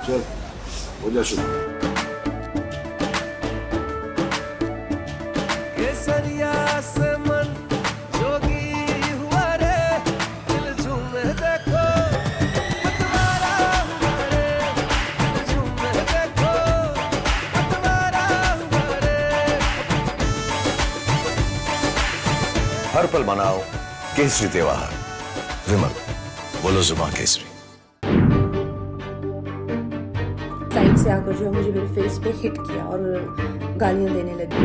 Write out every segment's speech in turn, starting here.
चल हो जा शुरू। केसरिया से मन जोगी हुआ रे, दिल झूमे देखो पतवारा हुआ रे, दिल झूमे देखो पतवारा हुआ रे। हर पल मनाओ केसरी त्योहार। विमल, बोलो जुबान केसरी। साइड से आकर जो है मुझे मेरे फेस पे हिट किया और गालियां देने लगी।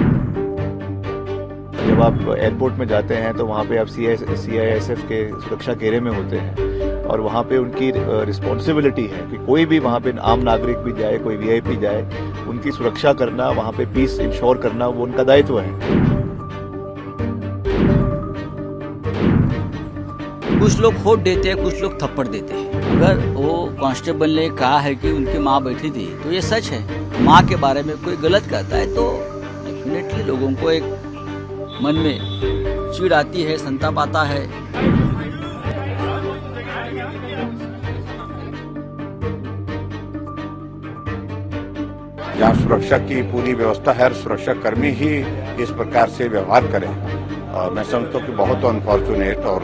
जब आप एयरपोर्ट में जाते हैं तो वहाँ पे आप CISF के सुरक्षा घेरे में होते हैं और वहाँ पे उनकी रिस्पॉन्सिबिलिटी है कि कोई भी वहाँ पे आम नागरिक भी जाए, कोई VIP जाए, उनकी सुरक्षा करना, वहाँ पे पीस इंश्योर करना वो उनका दायित्व है। कुछ लोग होट देते हैं, कुछ लोग थप्पड़ देते हैं। अगर वो कांस्टेबल ने कहा है कि उनकी माँ बैठी थी तो ये सच है। माँ के बारे में कोई गलत कहता है तो डेफिनेटली लोगों को एक मन में चिढ़ आती है, संताप आता है। जहाँ सुरक्षा की पूरी व्यवस्था है, सुरक्षा कर्मी ही इस प्रकार से व्यवहार करें, मैं समझता हूँ कि बहुत अनफॉर्चुनेट, और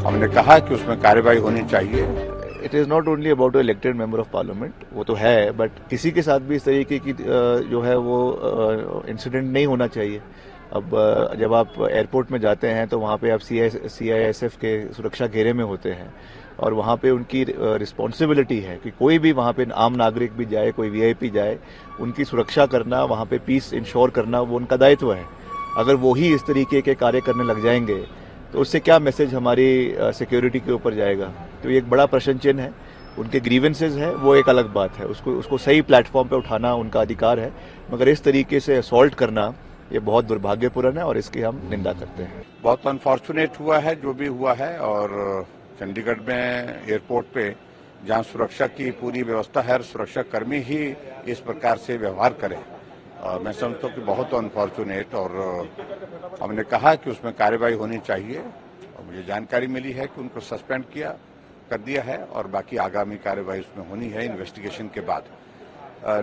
हमने कहा कि उसमें कार्रवाई होनी चाहिए। It is not only about elected member of parliament, वो तो है, बट किसी के साथ भी इस तरीके की जो है वो इंसिडेंट नहीं होना चाहिए। अब जब आप एयरपोर्ट में जाते हैं तो वहाँ पे आप CISF के सुरक्षा घेरे में होते हैं और वहाँ पे उनकी रिस्पॉन्सिबिलिटी है कि कोई भी वहाँ पे आम नागरिक भी जाए, कोई VIP जाए, उनकी सुरक्षा करना, वहाँ पे पीस इंश्योर करना वो उनका दायित्व है। अगर वो ही इस तरीके के कार्य करने लग जाएंगे तो उससे क्या मैसेज हमारी सिक्योरिटी के ऊपर जाएगा? तो ये एक बड़ा प्रश्न चिन्ह है। उनके ग्रीवेंसेज है वो एक अलग बात है, उसको सही प्लेटफॉर्म पे उठाना उनका अधिकार है, मगर इस तरीके से असॉल्ट करना ये बहुत दुर्भाग्यपूर्ण है और इसकी हम निंदा करते हैं। बहुत अनफॉर्चुनेट हुआ है जो भी हुआ है, और चंडीगढ़ में एयरपोर्ट पे जहाँ सुरक्षा की पूरी व्यवस्था है, सुरक्षा कर्मी ही इस प्रकार से व्यवहार करें, मैं समझता हूँ कि बहुत अनफॉर्चुनेट, और हमने कहा कि उसमें कार्रवाई होनी चाहिए, और मुझे जानकारी मिली है कि उनको सस्पेंड कर दिया है और बाकी आगामी कार्रवाई उसमें होनी है इन्वेस्टिगेशन के बाद।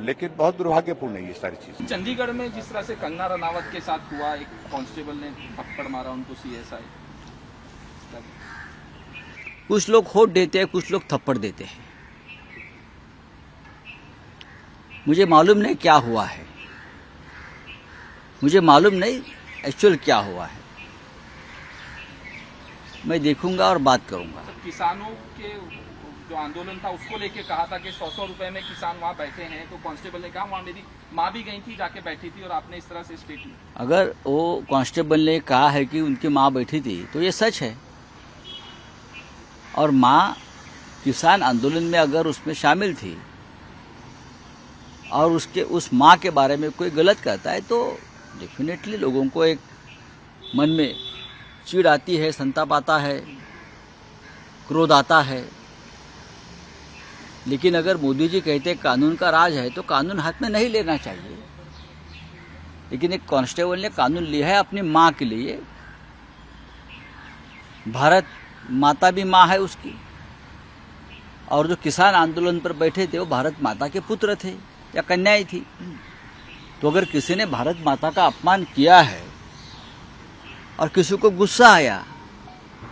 लेकिन बहुत दुर्भाग्यपूर्ण है ये सारी चीज। चंडीगढ़ में जिस तरह से कंगना रनावत के साथ हुआ, एक कांस्टेबल ने थप्पड़ मारा उनको, CSI। कुछ लोग होट देते हैं, कुछ लोग थप्पड़ देते हैं। मुझे मालूम नहीं क्या हुआ है, मुझे मालूम नहीं एक्चुअल क्या हुआ है। मैं देखूंगा और बात करूंगा। किसानों के जो आंदोलन था उसको लेके कहा था कि 100 रुपए में किसान वहाँ बैठे हैं, तो कांस्टेबल ने कहा वहाँ मेरी माँ भी गई थी, जाके बैठी थी, और आपने इस तरह से स्टेटमेंट। अगर वो कांस्टेबल ने कहा है कि उनकी माँ बैठी थी तो ये सच है, और माँ किसान आंदोलन में अगर उसमें शामिल थी और उस माँ के बारे में कोई गलत कहता है तो डेफिनेटली लोगों को एक मन में चिढ़ आती है, संताप आता है, क्रोध आता है। लेकिन अगर मोदी जी कहते कानून का राज है तो कानून हाथ में नहीं लेना चाहिए। लेकिन एक कांस्टेबल ने कानून लिया है अपनी माँ के लिए। भारत माता भी माँ है उसकी, और जो किसान आंदोलन पर बैठे थे वो भारत माता के पुत्र थे या कन्याएं थी। तो अगर किसी ने भारत माता का अपमान किया है और किसी को गुस्सा आया,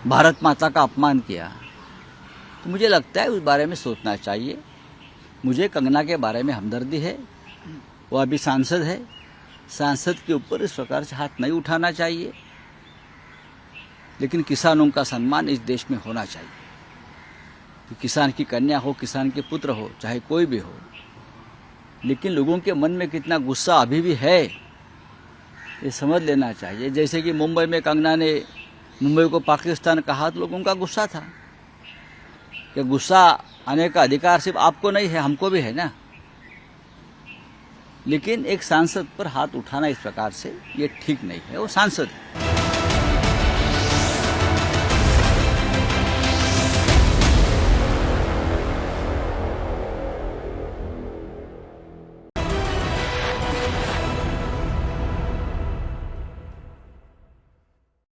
भारत माता का अपमान किया, तो मुझे लगता है उस बारे में सोचना चाहिए। मुझे कंगना के बारे में हमदर्दी है, वो अभी सांसद है, सांसद के ऊपर इस प्रकार से हाथ नहीं उठाना चाहिए। लेकिन किसानों का सम्मान इस देश में होना चाहिए, कि किसान की कन्या हो, किसान के पुत्र हो, चाहे कोई भी हो। लेकिन लोगों के मन में कितना गुस्सा अभी भी है ये समझ लेना चाहिए। जैसे कि मुंबई में कंगना ने मुंबई को पाकिस्तान कहा तो लोगों का गुस्सा था, कि गुस्सा आने का अधिकार सिर्फ आपको नहीं है, हमको भी है ना। लेकिन एक सांसद पर हाथ उठाना इस प्रकार से ये ठीक नहीं है, वो सांसद है।